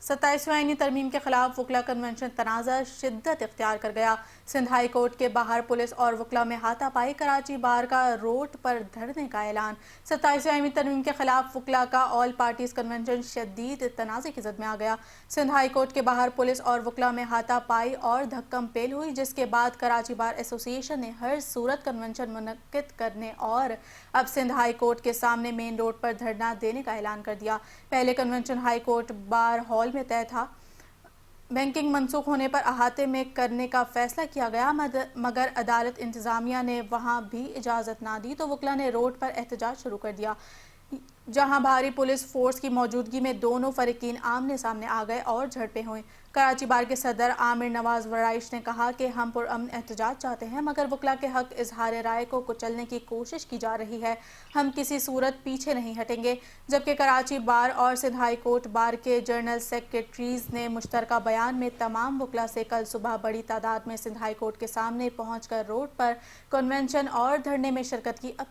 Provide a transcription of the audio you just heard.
27ویں آئینی ترمیم کے خلاف وکلا کنونشن تنازع شدت اختیار کر گیا۔ سندھ ہائی کورٹ کے باہر پولیس اور وکلا میں ہاتھا پائی، کراچی بار کا روڈ پر دھرنے کا اعلان۔ 27ویں آئینی ترمیم کے خلاف وکلا کا آل پارٹیز کنونشن شدید تنازع کی زد میں آ گیا۔ سندھ ہائی کورٹ کے باہر پولیس اور وکلا میں ہاتھا پائی اور دھکم پیل ہوئی، جس کے بعد کراچی بار ایسوسی ایشن نے ہر صورت کنونشن منعقد کرنے اور اب سندھ ہائی کورٹ کے سامنے مین روڈ پر دھرنا دینے کا اعلان کر دیا۔ پہلے convention high court bar hall میں طے تھا۔ بینکنگ منسوخ ہونے پر احاطے میں کرنے کا فیصلہ کیا گیا، مگر عدالت انتظامیہ نے وہاں بھی اجازت نہ دی تو وکلا نے روڈ پر احتجاج شروع کر دیا، جہاں بھاری پولیس فورس کی موجودگی میں دونوں فریقین آمنے سامنے آ گئے اور جھڑپیں ہوئیں۔ کراچی بار کے صدر عامر نواز ورائش نے کہا کہ ہم پرامن احتجاج چاہتے ہیں، مگر وکلا کے حق اظہار رائے کو کچلنے کی کوشش کی جا رہی ہے، ہم کسی صورت پیچھے نہیں ہٹیں گے۔ جبکہ کراچی بار اور سندھ ہائی کورٹ بار کے جنرل سیکریٹریز نے مشترکہ بیان میں تمام وکلا سے کل صبح بڑی تعداد میں سندھ ہائی کورٹ کے سامنے پہنچ کر روڈ پر کنونشن اور دھرنے میں شرکت کی اپیل